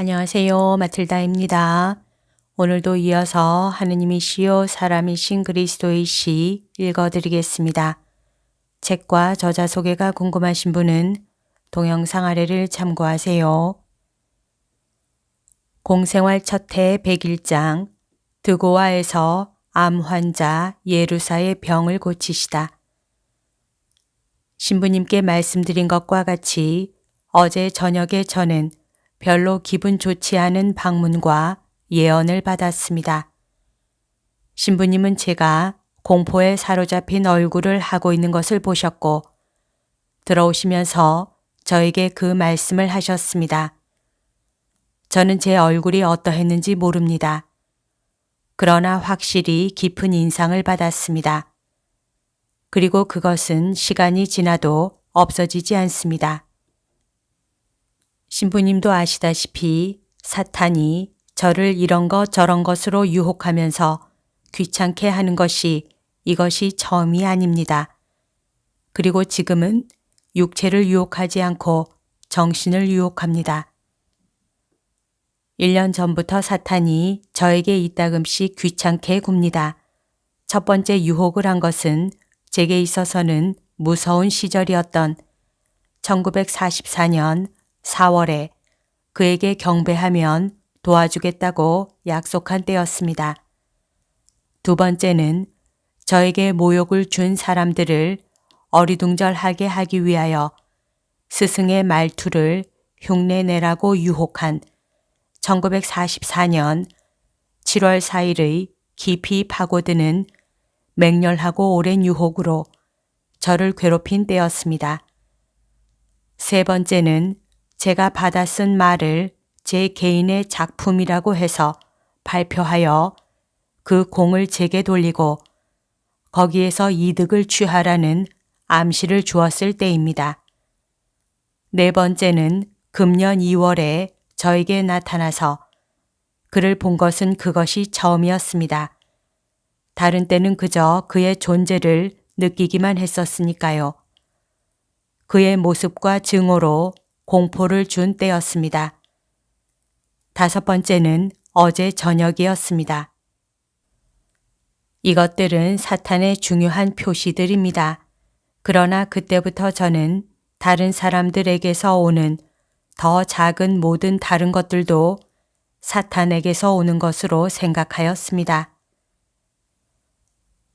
안녕하세요. 마틀다입니다. 오늘도 이어서 하느님이시요 사람이신 그리스도이시 읽어드리겠습니다. 책과 저자 소개가 궁금하신 분은 동영상 아래를 참고하세요. 공생활 첫해 101장 드고아에서 암 환자 예루사의 병을 고치시다. 신부님께 말씀드린 것과 같이 어제 저녁에 저는 별로 기분 좋지 않은 방문과 예언을 받았습니다. 신부님은 제가 공포에 사로잡힌 얼굴을 하고 있는 것을 보셨고 들어오시면서 저에게 그 말씀을 하셨습니다. 저는 제 얼굴이 어떠했는지 모릅니다. 그러나 확실히 깊은 인상을 받았습니다. 그리고 그것은 시간이 지나도 없어지지 않습니다. 신부님도 아시다시피 사탄이 저를 이런 것 저런 것으로 유혹하면서 귀찮게 하는 것이 이것이 처음이 아닙니다. 그리고 지금은 육체를 유혹하지 않고 정신을 유혹합니다. 1년 전부터 사탄이 저에게 이따금씩 귀찮게 굽니다. 첫 번째 유혹을 한 것은 제게 있어서는 무서운 시절이었던 1944년 4월에 그에게 경배하면 도와주겠다고 약속한 때였습니다. 두 번째는 저에게 모욕을 준 사람들을 어리둥절하게 하기 위하여 스승의 말투를 흉내내라고 유혹한 1944년 7월 4일의 깊이 파고드는 맹렬하고 오랜 유혹으로 저를 괴롭힌 때였습니다. 세 번째는 제가 받아 쓴 말을 제 개인의 작품이라고 해서 발표하여 그 공을 제게 돌리고 거기에서 이득을 취하라는 암시를 주었을 때입니다. 네 번째는 금년 2월에 저에게 나타나서 그를 본 것은 그것이 처음이었습니다. 다른 때는 그저 그의 존재를 느끼기만 했었으니까요. 그의 모습과 증오로 공포를 준 때였습니다. 다섯 번째는 어제 저녁이었습니다. 이것들은 사탄의 중요한 표시들입니다. 그러나 그때부터 저는 다른 사람들에게서 오는 더 작은 모든 다른 것들도 사탄에게서 오는 것으로 생각하였습니다.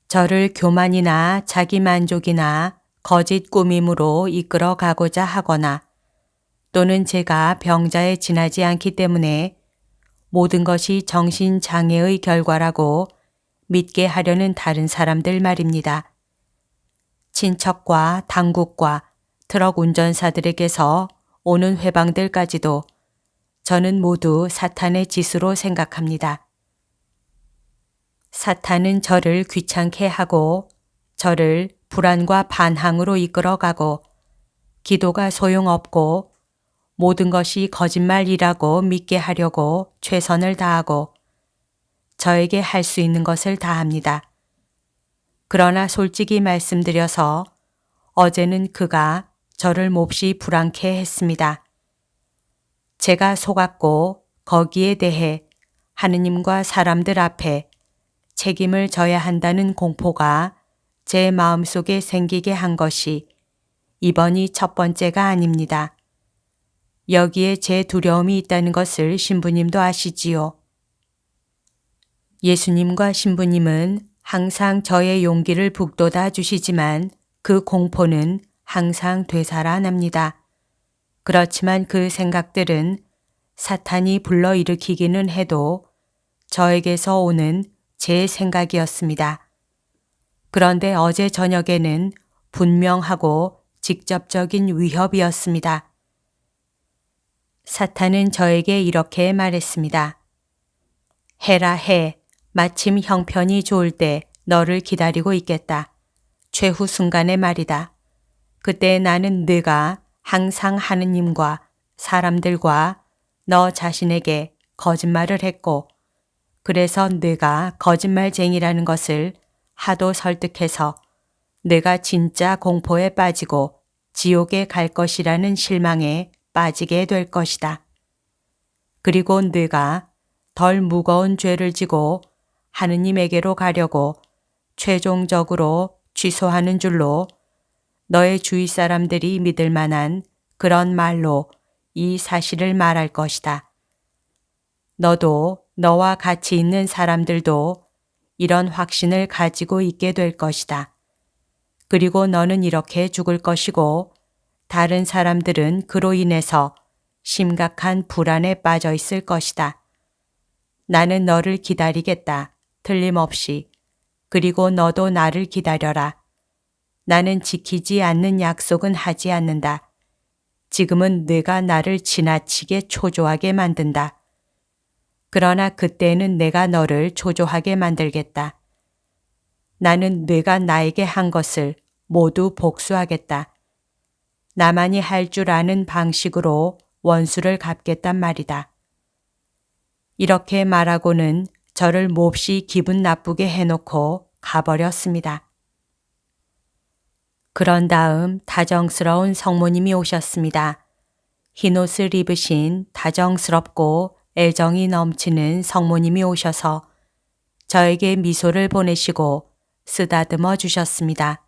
저를 교만이나 자기만족이나 거짓 꾸밈으로 이끌어 가고자 하거나 또는 제가 병자에 지나지 않기 때문에 모든 것이 정신장애의 결과라고 믿게 하려는 다른 사람들 말입니다. 친척과 당국과 트럭 운전사들에게서 오는 회방들까지도 저는 모두 사탄의 짓으로 생각합니다. 사탄은 저를 귀찮게 하고 저를 불안과 반항으로 이끌어가고 기도가 소용없고 모든 것이 거짓말이라고 믿게 하려고 최선을 다하고 저에게 할 수 있는 것을 다 합니다. 그러나 솔직히 말씀드려서 어제는 그가 저를 몹시 불안케 했습니다. 제가 속았고 거기에 대해 하느님과 사람들 앞에 책임을 져야 한다는 공포가 제 마음속에 생기게 한 것이 이번이 첫 번째가 아닙니다. 여기에 제 두려움이 있다는 것을 신부님도 아시지요. 예수님과 신부님은 항상 저의 용기를 북돋아 주시지만 그 공포는 항상 되살아납니다. 그렇지만 그 생각들은 사탄이 불러일으키기는 해도 저에게서 오는 제 생각이었습니다. 그런데 어제 저녁에는 분명하고 직접적인 위협이었습니다. 사탄은 저에게 이렇게 말했습니다. 해라 해. 마침 형편이 좋을 때 너를 기다리고 있겠다. 최후 순간의 말이다. 그때 나는 네가 항상 하느님과 사람들과 너 자신에게 거짓말을 했고 그래서 네가 거짓말쟁이라는 것을 하도 설득해서 네가 진짜 공포에 빠지고 지옥에 갈 것이라는 실망에 빠지게 될 것이다. 그리고 네가 덜 무거운 죄를 지고 하느님에게로 가려고 최종적으로 취소하는 줄로 너의 주위 사람들이 믿을 만한 그런 말로 이 사실을 말할 것이다. 너도 너와 같이 있는 사람들도 이런 확신을 가지고 있게 될 것이다. 그리고 너는 이렇게 죽을 것이고 다른 사람들은 그로 인해서 심각한 불안에 빠져 있을 것이다. 나는 너를 기다리겠다. 틀림없이. 그리고 너도 나를 기다려라. 나는 지키지 않는 약속은 하지 않는다. 지금은 네가 나를 지나치게 초조하게 만든다. 그러나 그때는 내가 너를 초조하게 만들겠다. 나는 네가 나에게 한 것을 모두 복수하겠다. 나만이 할 줄 아는 방식으로 원수를 갚겠단 말이다. 이렇게 말하고는 저를 몹시 기분 나쁘게 해놓고 가버렸습니다. 그런 다음 다정스러운 성모님이 오셨습니다. 흰옷을 입으신 다정스럽고 애정이 넘치는 성모님이 오셔서 저에게 미소를 보내시고 쓰다듬어 주셨습니다.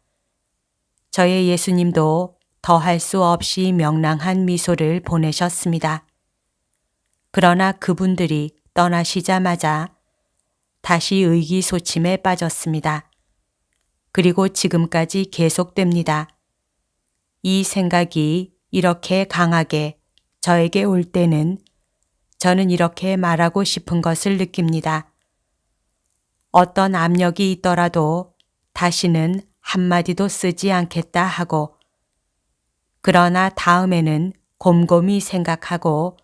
저의 예수님도 더할 수 없이 명랑한 미소를 보내셨습니다. 그러나 그분들이 떠나시자마자 다시 의기소침에 빠졌습니다. 그리고 지금까지 계속됩니다. 이 생각이 이렇게 강하게 저에게 올 때는 저는 이렇게 말하고 싶은 것을 느낍니다. 어떤 압력이 있더라도 다시는 한마디도 쓰지 않겠다 하고, 그러나 다음에는 곰곰이 생각하고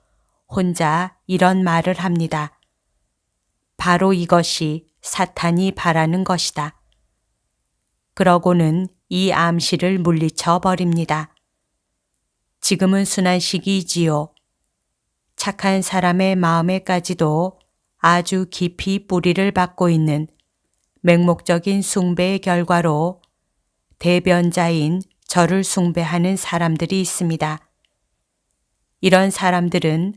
혼자 이런 말을 합니다. 바로 이것이 사탄이 바라는 것이다. 그러고는 이 암시를 물리쳐 버립니다. 지금은 순한 시기이지요. 착한 사람의 마음에까지도 아주 깊이 뿌리를 받고 있는 맹목적인 숭배의 결과로 대변자인 저를 숭배하는 사람들이 있습니다. 이런 사람들은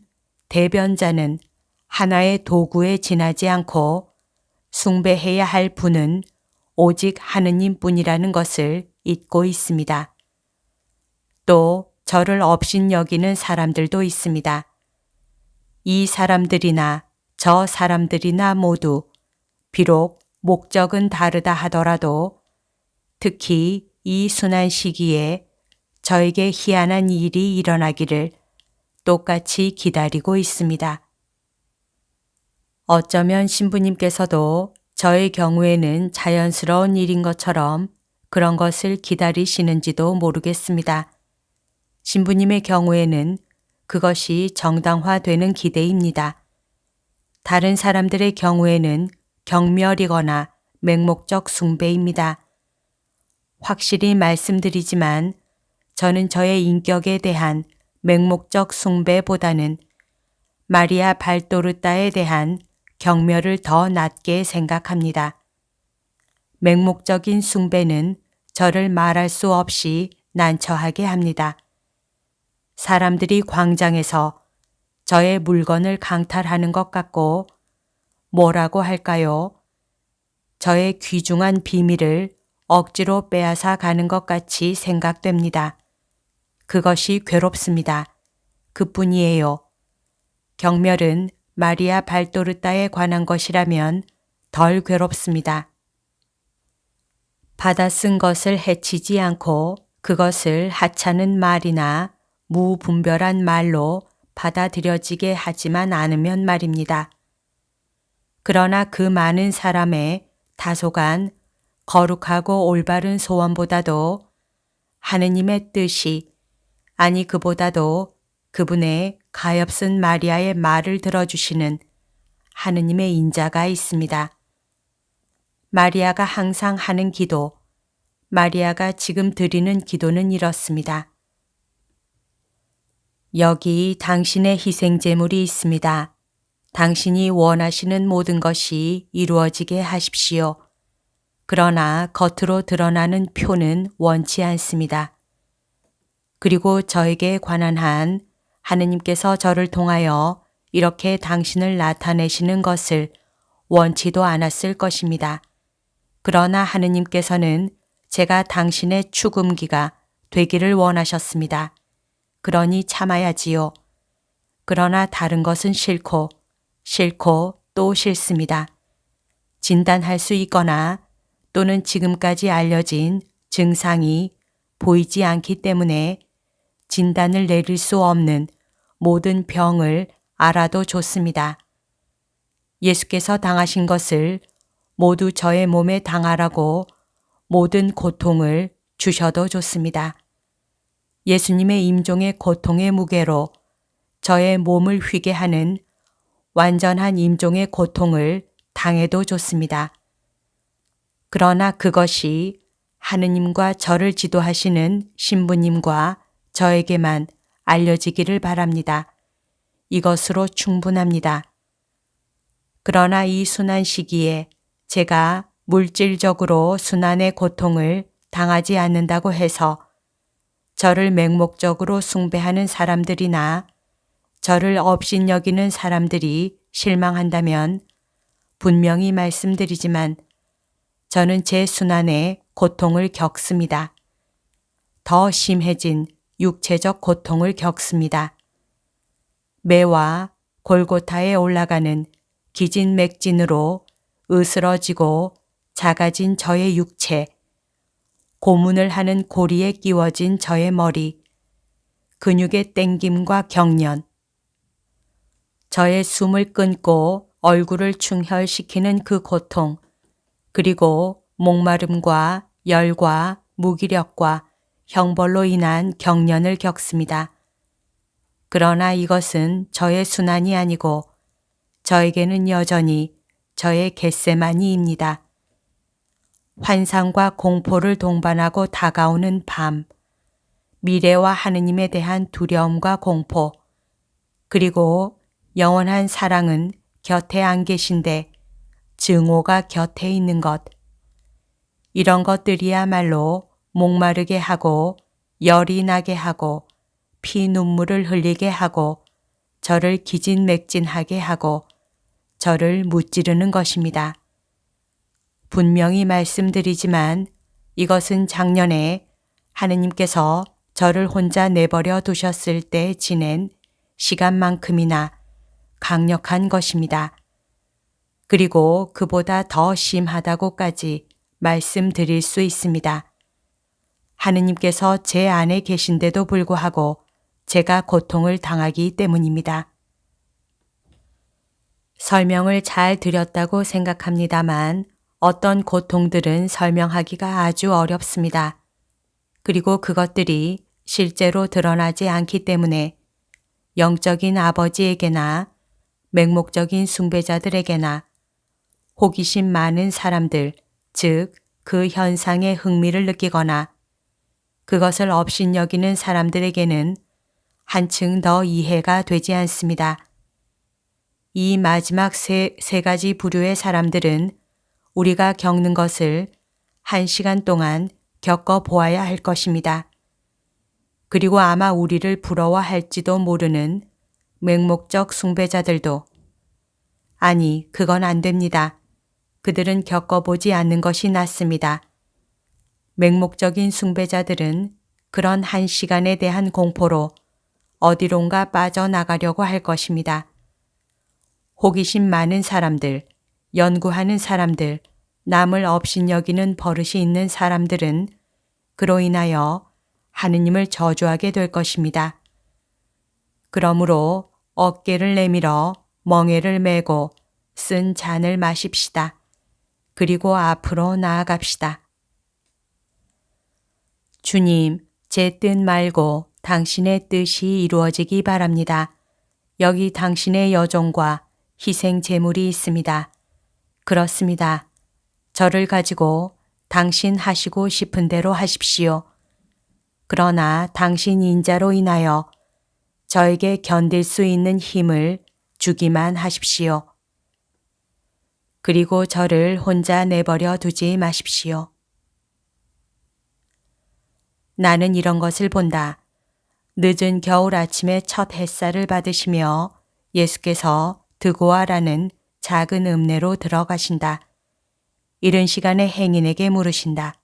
대변자는 하나의 도구에 지나지 않고 숭배해야 할 분은 오직 하느님뿐이라는 것을 잊고 있습니다. 또 저를 업신여기는 사람들도 있습니다. 이 사람들이나 저 사람들이나 모두 비록 목적은 다르다 하더라도 특히 이 순한 시기에 저에게 희한한 일이 일어나기를 똑같이 기다리고 있습니다. 어쩌면 신부님께서도 저의 경우에는 자연스러운 일인 것처럼 그런 것을 기다리시는지도 모르겠습니다. 신부님의 경우에는 그것이 정당화되는 기대입니다. 다른 사람들의 경우에는 경멸이거나 맹목적 숭배입니다. 확실히 말씀드리지만 저는 저의 인격에 대한 맹목적 숭배보다는 마리아 발도르타에 대한 경멸을 더 낮게 생각합니다. 맹목적인 숭배는 저를 말할 수 없이 난처하게 합니다. 사람들이 광장에서 저의 물건을 강탈하는 것 같고 뭐라고 할까요? 저의 귀중한 비밀을 억지로 빼앗아 가는 것 같이 생각됩니다. 그것이 괴롭습니다. 그뿐이에요. 경멸은 마리아 발도르타에 관한 것이라면 덜 괴롭습니다. 받아 쓴 것을 해치지 않고 그것을 하찮은 말이나 무분별한 말로 받아들여지게 하지만 않으면 말입니다. 그러나 그 많은 사람의 다소간 거룩하고 올바른 소원보다도 하느님의 뜻이, 아니 그보다도 그분의 가엾은 마리아의 말을 들어주시는 하느님의 인자가 있습니다. 마리아가 항상 하는 기도, 마리아가 지금 드리는 기도는 이렇습니다. 여기 당신의 희생제물이 있습니다. 당신이 원하시는 모든 것이 이루어지게 하십시오. 그러나 겉으로 드러나는 표는 원치 않습니다. 그리고 저에게 관한 한 하느님께서 저를 통하여 이렇게 당신을 나타내시는 것을 원치도 않았을 것입니다. 그러나 하느님께서는 제가 당신의 죽음기가 되기를 원하셨습니다. 그러니 참아야지요. 그러나 다른 것은 싫고 또 싫습니다. 진단할 수 있거나 또는 지금까지 알려진 증상이 보이지 않기 때문에 진단을 내릴 수 없는 모든 병을 알아도 좋습니다. 예수께서 당하신 것을 모두 저의 몸에 당하라고 모든 고통을 주셔도 좋습니다. 예수님의 임종의 고통의 무게로 저의 몸을 휘게 하는 완전한 임종의 고통을 당해도 좋습니다. 그러나 그것이 하느님과 저를 지도하시는 신부님과 저에게만 알려지기를 바랍니다. 이것으로 충분합니다. 그러나 이 순환 시기에 제가 물질적으로 순환의 고통을 당하지 않는다고 해서 저를 맹목적으로 숭배하는 사람들이나 저를 업신여기는 사람들이 실망한다면 분명히 말씀드리지만 저는 제 순환의 고통을 겪습니다. 더 심해진 육체적 고통을 겪습니다. 매와 골고타에 올라가는 기진맥진으로 으스러지고 작아진 저의 육체, 고문을 하는 고리에 끼워진 저의 머리, 근육의 땡김과 경련, 저의 숨을 끊고 얼굴을 충혈시키는 그 고통, 그리고 목마름과 열과 무기력과 형벌로 인한 경련을 겪습니다. 그러나 이것은 저의 순환이 아니고 저에게는 여전히 저의 겟세마니입니다. 환상과 공포를 동반하고 다가오는 밤, 미래와 하느님에 대한 두려움과 공포, 그리고 영원한 사랑은 곁에 안 계신데 증오가 곁에 있는 것. 이런 것들이야말로 목마르게 하고 열이 나게 하고 피눈물을 흘리게 하고 저를 기진맥진하게 하고 저를 무찌르는 것입니다. 분명히 말씀드리지만 이것은 작년에 하느님께서 저를 혼자 내버려 두셨을 때 지낸 시간만큼이나 강력한 것입니다. 그리고 그보다 더 심하다고까지 말씀드릴 수 있습니다. 하느님께서 제 안에 계신데도 불구하고 제가 고통을 당하기 때문입니다. 설명을 잘 드렸다고 생각합니다만 어떤 고통들은 설명하기가 아주 어렵습니다. 그리고 그것들이 실제로 드러나지 않기 때문에 영적인 아버지에게나 맹목적인 숭배자들에게나 호기심 많은 사람들, 즉 그 현상에 흥미를 느끼거나 그것을 업신여기는 사람들에게는 한층 더 이해가 되지 않습니다. 이 마지막 세 가지 부류의 사람들은 우리가 겪는 것을 1시간 동안 겪어보아야 할 것입니다. 그리고 아마 우리를 부러워할지도 모르는 맹목적 숭배자들도 아니, 그건 안 됩니다. 그들은 겪어보지 않는 것이 낫습니다. 맹목적인 숭배자들은 그런 1시간에 대한 공포로 어디론가 빠져나가려고 할 것입니다. 호기심 많은 사람들, 연구하는 사람들, 남을 업신여기는 버릇이 있는 사람들은 그로 인하여 하느님을 저주하게 될 것입니다. 그러므로 어깨를 내밀어 멍에를 메고 쓴 잔을 마십시다. 그리고 앞으로 나아갑시다. 주님, 제 뜻 말고 당신의 뜻이 이루어지기 바랍니다. 여기 당신의 여종과 희생 제물이 있습니다. 그렇습니다. 저를 가지고 당신 하시고 싶은 대로 하십시오. 그러나 당신 인자로 인하여 저에게 견딜 수 있는 힘을 주기만 하십시오. 그리고 저를 혼자 내버려 두지 마십시오. 나는 이런 것을 본다. 늦은 겨울 아침에 첫 햇살을 받으시며 예수께서 드고아라는 작은 읍내로 들어가신다. 이른 시간에 행인에게 물으신다.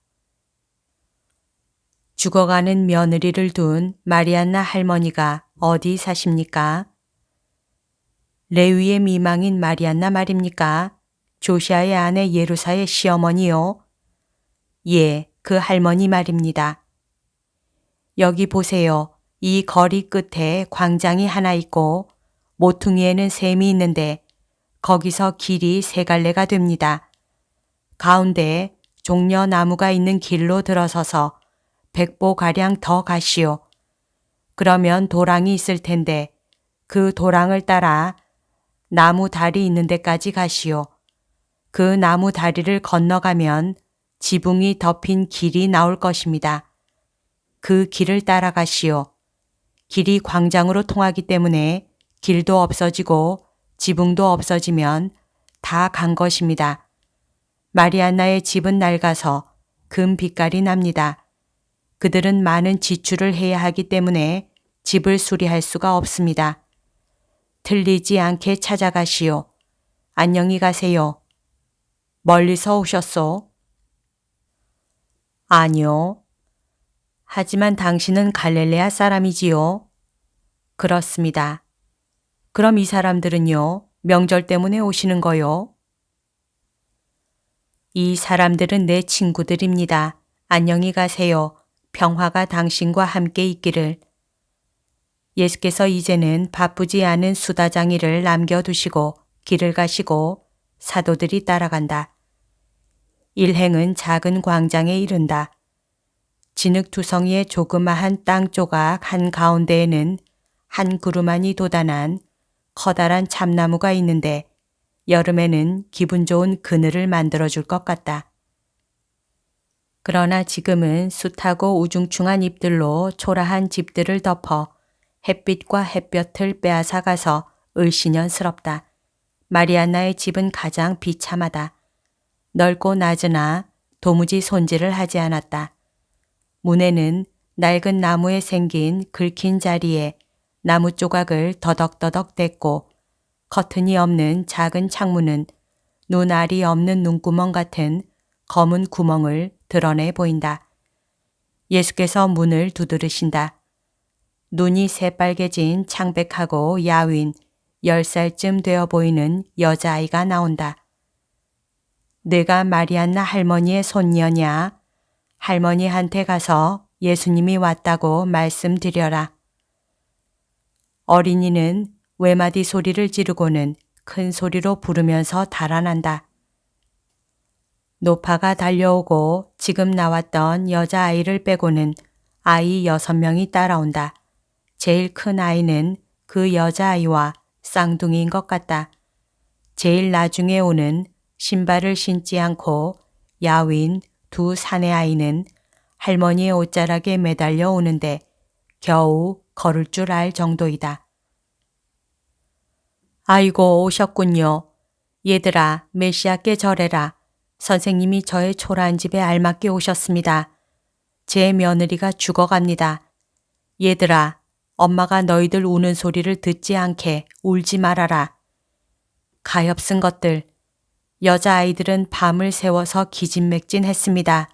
죽어가는 며느리를 둔 마리안나 할머니가 어디 사십니까? 레위의 미망인 마리안나 말입니까? 조시아의 아내 예루사의 시어머니요? 예, 그 할머니 말입니다. 여기 보세요. 이 거리 끝에 광장이 하나 있고 모퉁이에는 샘이 있는데 거기서 길이 세 갈래가 됩니다. 가운데 종려나무가 있는 길로 들어서서 100보가량 더 가시오. 그러면 도랑이 있을 텐데 그 도랑을 따라 나무 다리 있는 데까지 가시오. 그 나무 다리를 건너가면 지붕이 덮인 길이 나올 것입니다. 그 길을 따라가시오. 길이 광장으로 통하기 때문에 길도 없어지고 지붕도 없어지면 다 간 것입니다. 마리안나의 집은 낡아서 금 빛깔이 납니다. 그들은 많은 지출을 해야 하기 때문에 집을 수리할 수가 없습니다. 틀리지 않게 찾아가시오. 안녕히 가세요. 멀리서 오셨소? 아니요. 하지만 당신은 갈릴레아 사람이지요? 그렇습니다. 그럼 이 사람들은요? 명절 때문에 오시는 거요? 이 사람들은 내 친구들입니다. 안녕히 가세요. 평화가 당신과 함께 있기를. 예수께서 이제는 바쁘지 않은 수다장이를 남겨두시고 길을 가시고 사도들이 따라간다. 일행은 작은 광장에 이른다. 진흙투성이의 조그마한 땅 조각 한가운데에는 한 그루만이 돋아난 커다란 참나무가 있는데 여름에는 기분 좋은 그늘을 만들어줄 것 같다. 그러나 지금은 숱하고 우중충한 잎들로 초라한 집들을 덮어 햇빛과 햇볕을 빼앗아 가서 을씨년스럽다. 마리안나의 집은 가장 비참하다. 넓고 낮으나 도무지 손질을 하지 않았다. 문에는 낡은 나무에 생긴 긁힌 자리에 나무 조각을 더덕더덕 댔고 커튼이 없는 작은 창문은 눈알이 없는 눈구멍 같은 검은 구멍을 드러내 보인다. 예수께서 문을 두드리신다. 눈이 새빨개진 창백하고 야윈 10살쯤 되어 보이는 여자아이가 나온다. 내가 마리안나 할머니의 손녀냐? 할머니한테 가서 예수님이 왔다고 말씀드려라. 어린이는 외마디 소리를 지르고는 큰 소리로 부르면서 달아난다. 노파가 달려오고 지금 나왔던 여자아이를 빼고는 아이 6명이 따라온다. 제일 큰 아이는 그 여자아이와 쌍둥이인 것 같다. 제일 나중에 오는 신발을 신지 않고 야윈 두 사내 아이는 할머니의 옷자락에 매달려 오는데 겨우 걸을 줄 알 정도이다. 아이고 오셨군요. 얘들아 메시아께 절해라. 선생님이 저의 초라한 집에 알맞게 오셨습니다. 제 며느리가 죽어갑니다. 얘들아 엄마가 너희들 우는 소리를 듣지 않게 울지 말아라. 가엾은 것들. 여자아이들은 밤을 새워서 기진맥진했습니다.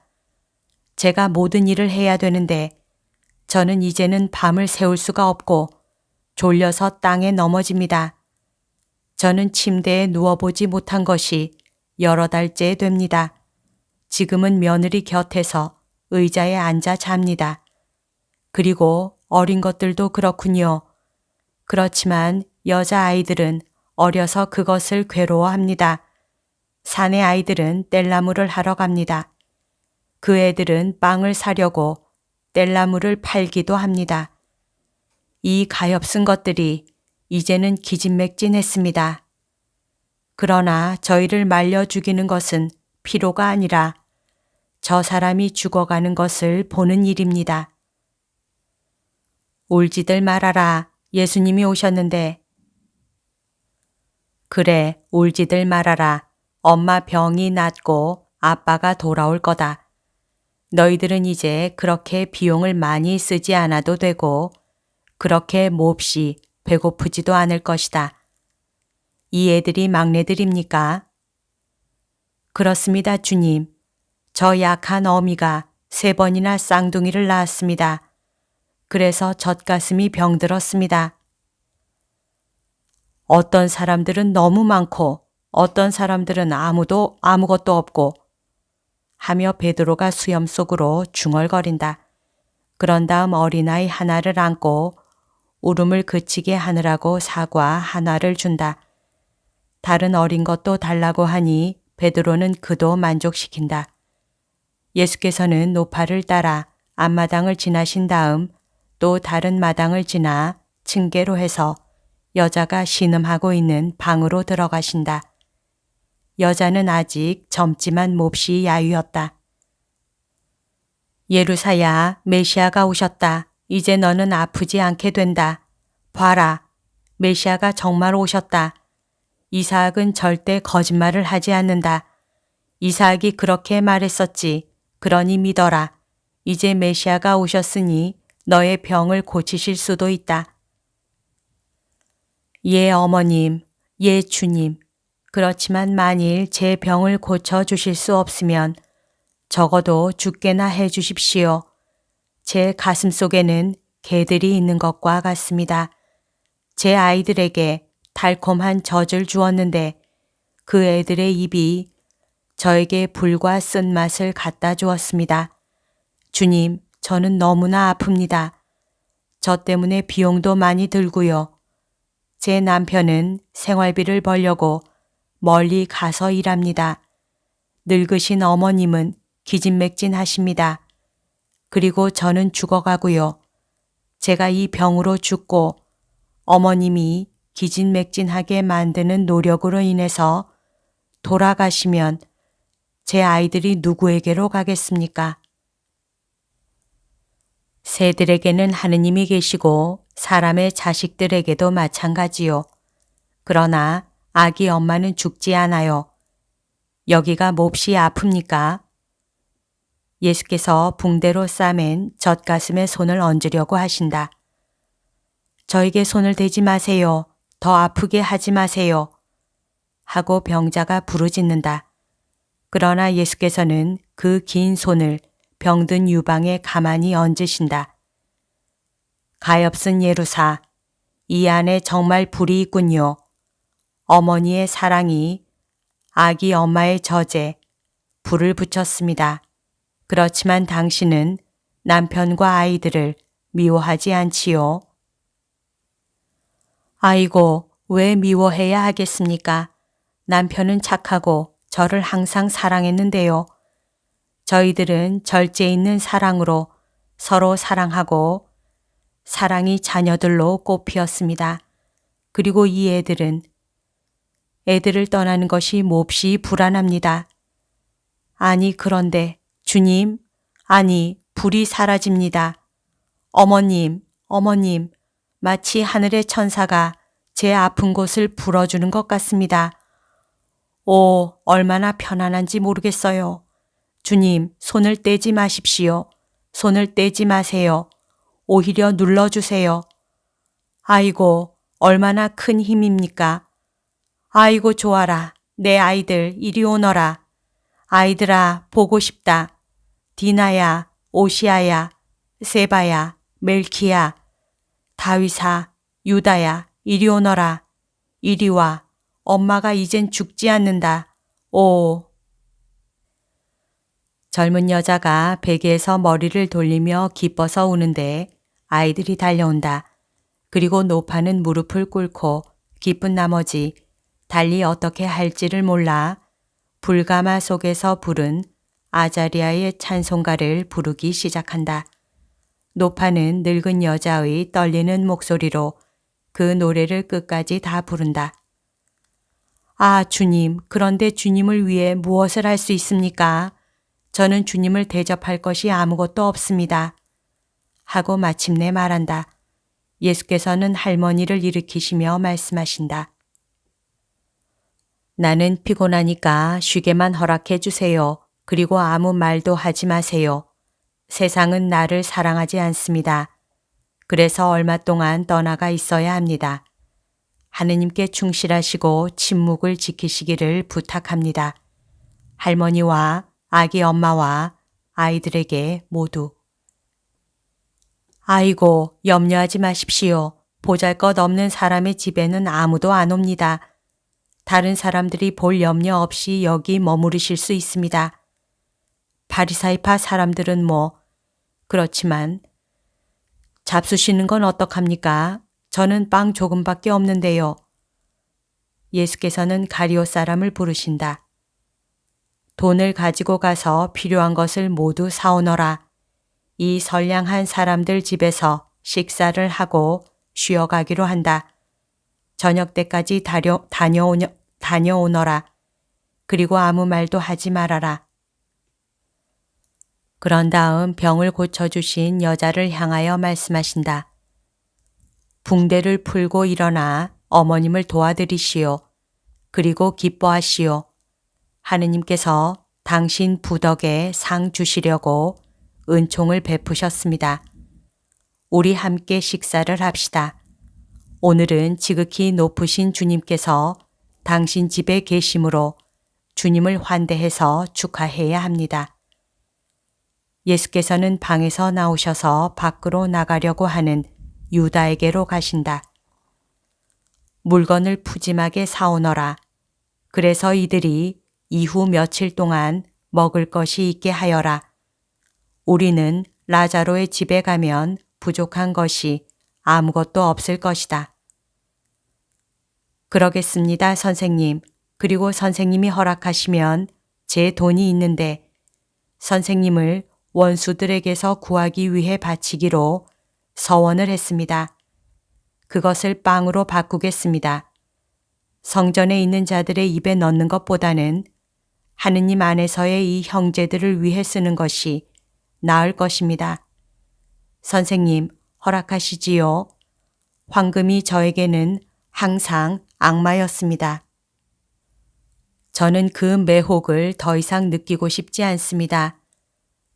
제가 모든 일을 해야 되는데 저는 이제는 밤을 새울 수가 없고 졸려서 땅에 넘어집니다. 저는 침대에 누워보지 못한 것이 여러 달째 됩니다. 지금은 며느리 곁에서 의자에 앉아 잡니다. 그리고 어린 것들도 그렇군요. 그렇지만 여자아이들은 어려서 그것을 괴로워합니다. 사내 아이들은 뗄나무를 하러 갑니다. 그 애들은 빵을 사려고 뗄나무를 팔기도 합니다. 이 가엾은 것들이 이제는 기진맥진했습니다. 그러나 저희를 말려 죽이는 것은 피로가 아니라 저 사람이 죽어가는 것을 보는 일입니다. 울지들 말아라. 예수님이 오셨는데. 그래, 울지들 말아라. 엄마 병이 낫고 아빠가 돌아올 거다. 너희들은 이제 그렇게 비용을 많이 쓰지 않아도 되고 그렇게 몹시 배고프지도 않을 것이다. 이 애들이 막내들입니까? 그렇습니다, 주님. 저 약한 어미가 3번이나 쌍둥이를 낳았습니다. 그래서 젖가슴이 병들었습니다. 어떤 사람들은 너무 많고 어떤 사람들은 아무것도 없고 하며 베드로가 수염 속으로 중얼거린다. 그런 다음 어린아이 하나를 안고 울음을 그치게 하느라고 사과 하나를 준다. 다른 어린 것도 달라고 하니 베드로는 그도 만족시킨다. 예수께서는 노파를 따라 앞마당을 지나신 다음 또 다른 마당을 지나 층계로 해서 여자가 신음하고 있는 방으로 들어가신다. 여자는 아직 젊지만 몹시 야유였다. 예루사야, 메시아가 오셨다. 이제 너는 아프지 않게 된다. 봐라, 메시아가 정말 오셨다. 이사학은 절대 거짓말을 하지 않는다. 이사학이 그렇게 말했었지. 그러니 믿어라. 이제 메시아가 오셨으니 너의 병을 고치실 수도 있다. 예, 어머님, 예, 주님. 그렇지만 만일 제 병을 고쳐주실 수 없으면 적어도 죽게나 해 주십시오. 제 가슴 속에는 개들이 있는 것과 같습니다. 제 아이들에게 달콤한 젖을 주었는데 그 애들의 입이 저에게 불과 쓴맛을 갖다 주었습니다. 주님, 저는 너무나 아픕니다. 저 때문에 비용도 많이 들고요. 제 남편은 생활비를 벌려고 멀리 가서 일합니다. 늙으신 어머님은 기진맥진하십니다. 그리고 저는 죽어가고요. 제가 이 병으로 죽고 어머님이 기진맥진하게 만드는 노력으로 인해서 돌아가시면 제 아이들이 누구에게로 가겠습니까? 새들에게는 하느님이 계시고 사람의 자식들에게도 마찬가지요. 그러나 아기 엄마는 죽지 않아요. 여기가 몹시 아픕니까? 예수께서 붕대로 싸맨 젖가슴에 손을 얹으려고 하신다. 저에게 손을 대지 마세요. 더 아프게 하지 마세요. 하고 병자가 부르짖는다. 그러나 예수께서는 그 긴 손을 병든 유방에 가만히 얹으신다. 가엾은 예루사, 이 안에 정말 불이 있군요. 어머니의 사랑이 아기 엄마의 젖에 불을 붙였습니다. 그렇지만 당신은 남편과 아이들을 미워하지 않지요. 아이고, 왜 미워해야 하겠습니까? 남편은 착하고 저를 항상 사랑했는데요. 저희들은 절제 있는 사랑으로 서로 사랑하고 사랑이 자녀들로 꽃피었습니다. 그리고 이 애들을 떠나는 것이 몹시 불안합니다. 아니, 그런데 주님, 아니, 불이 사라집니다. 어머님, 마치 하늘의 천사가 제 아픈 곳을 불어주는 것 같습니다. 오, 얼마나 편안한지 모르겠어요. 주님, 손을 떼지 마십시오. 손을 떼지 마세요. 오히려 눌러주세요. 아이고, 얼마나 큰 힘입니까? 아이고, 좋아라. 내 아이들, 이리 오너라. 아이들아, 보고 싶다. 디나야, 오시아야, 세바야, 멜키야, 다윗아, 유다야, 이리 오너라. 이리 와. 엄마가 이젠 죽지 않는다. 오. 젊은 여자가 베개에서 머리를 돌리며 기뻐서 우는데 아이들이 달려온다. 그리고 노파는 무릎을 꿇고 기쁜 나머지 달리 어떻게 할지를 몰라 불가마 속에서 부른 아자리아의 찬송가를 부르기 시작한다. 노파는 늙은 여자의 떨리는 목소리로 그 노래를 끝까지 다 부른다. 아, 주님, 그런데 주님을 위해 무엇을 할 수 있습니까? 저는 주님을 대접할 것이 아무것도 없습니다. 하고 마침내 말한다. 예수께서는 할머니를 일으키시며 말씀하신다. 나는 피곤하니까 쉬게만 허락해 주세요. 그리고 아무 말도 하지 마세요. 세상은 나를 사랑하지 않습니다. 그래서 얼마 동안 떠나가 있어야 합니다. 하느님께 충실하시고 침묵을 지키시기를 부탁합니다. 할머니와 아기 엄마와 아이들에게 모두. 아이고, 염려하지 마십시오. 보잘것없는 사람의 집에는 아무도 안 옵니다. 다른 사람들이 볼 염려 없이 여기 머무르실 수 있습니다. 바리사이파 사람들은 그렇지만 잡수시는 건 어떡합니까? 저는 빵 조금밖에 없는데요. 예수께서는 가리오 사람을 부르신다. 돈을 가지고 가서 필요한 것을 모두 사오너라. 이 선량한 사람들 집에서 식사를 하고 쉬어가기로 한다. 저녁 때까지 다녀오너라. 그리고 아무 말도 하지 말아라. 그런 다음 병을 고쳐주신 여자를 향하여 말씀하신다. 붕대를 풀고 일어나 어머님을 도와드리시오. 그리고 기뻐하시오. 하느님께서 당신 부덕에 상 주시려고 은총을 베푸셨습니다. 우리 함께 식사를 합시다. 오늘은 지극히 높으신 주님께서 당신 집에 계심으로 주님을 환대해서 축하해야 합니다. 예수께서는 방에서 나오셔서 밖으로 나가려고 하는 유다에게로 가신다. 물건을 푸짐하게 사오너라. 그래서 이들이 이후 며칠 동안 먹을 것이 있게 하여라. 우리는 라자로의 집에 가면 부족한 것이 아무것도 없을 것이다. 그러겠습니다, 선생님. 그리고 선생님이 허락하시면 제 돈이 있는데 선생님을 원수들에게서 구하기 위해 바치기로 서원을 했습니다. 그것을 빵으로 바꾸겠습니다. 성전에 있는 자들의 입에 넣는 것보다는 하느님 안에서의 이 형제들을 위해 쓰는 것이 나을 것입니다. 선생님, 허락하시지요. 황금이 저에게는 항상 악마였습니다. 저는 그 매혹을 더 이상 느끼고 싶지 않습니다.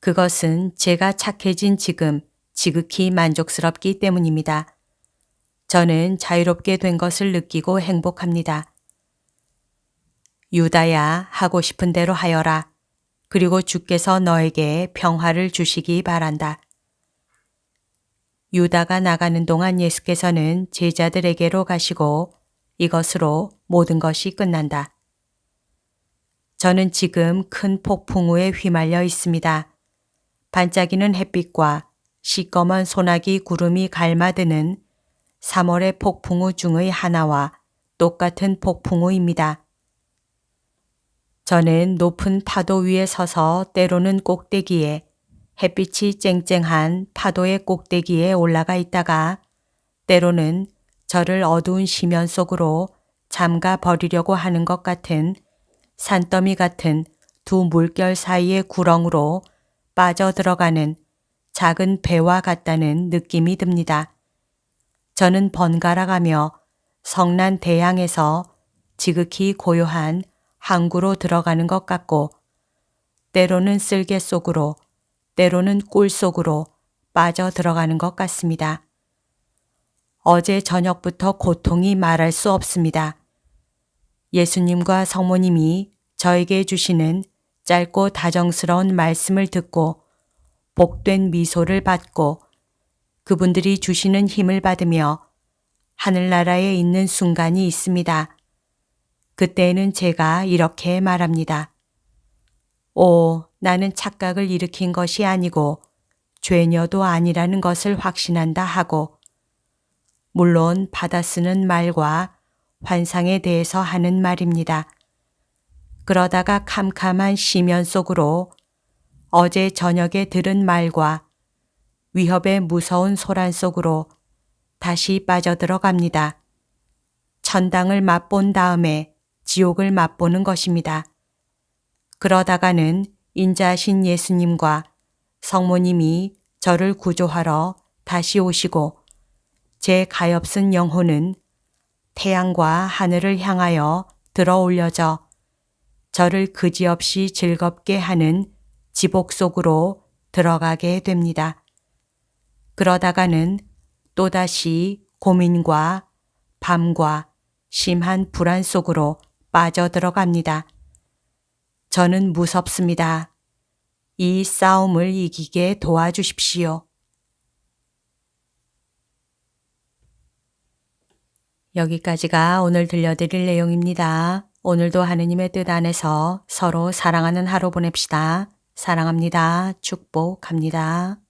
그것은 제가 착해진 지금 지극히 만족스럽기 때문입니다. 저는 자유롭게 된 것을 느끼고 행복합니다. 유다야, 하고 싶은 대로 하여라. 그리고 주께서 너에게 평화를 주시기 바란다. 유다가 나가는 동안 예수께서는 제자들에게로 가시고 이것으로 모든 것이 끝난다. 저는 지금 큰 폭풍우에 휘말려 있습니다. 반짝이는 햇빛과 시꺼먼 소나기 구름이 갈마드는 3월의 폭풍우 중의 하나와 똑같은 폭풍우입니다. 저는 높은 파도 위에 서서 때로는 꼭대기에 햇빛이 쨍쨍한 파도의 꼭대기에 올라가 있다가 때로는 저를 어두운 심연 속으로 잠가 버리려고 하는 것 같은 산더미 같은 두 물결 사이의 구렁으로 빠져들어가는 작은 배와 같다는 느낌이 듭니다. 저는 번갈아가며 성난 대양에서 지극히 고요한 항구로 들어가는 것 같고 때로는 쓸개 속으로 때로는 꿀 속으로 빠져 들어가는 것 같습니다. 어제 저녁부터 고통이 말할 수 없습니다. 예수님과 성모님이 저에게 주시는 짧고 다정스러운 말씀을 듣고 복된 미소를 받고 그분들이 주시는 힘을 받으며 하늘나라에 있는 순간이 있습니다. 그때에는 제가 이렇게 말합니다. 오, 나는 착각을 일으킨 것이 아니고 죄녀도 아니라는 것을 확신한다 하고 물론 받아 쓰는 말과 환상에 대해서 하는 말입니다. 그러다가 캄캄한 심연 속으로 어제 저녁에 들은 말과 위협의 무서운 소란 속으로 다시 빠져들어갑니다. 천당을 맛본 다음에 지옥을 맛보는 것입니다. 그러다가는 인자하신 예수님과 성모님이 저를 구조하러 다시 오시고 제 가엾은 영혼은 태양과 하늘을 향하여 들어 올려져 저를 그지없이 즐겁게 하는 지복 속으로 들어가게 됩니다. 그러다가는 또다시 고민과 밤과 심한 불안 속으로 빠져들어갑니다. 저는 무섭습니다. 이 싸움을 이기게 도와주십시오. 여기까지가 오늘 들려드릴 내용입니다. 오늘도 하느님의 뜻 안에서 서로 사랑하는 하루 보냅시다. 사랑합니다. 축복합니다.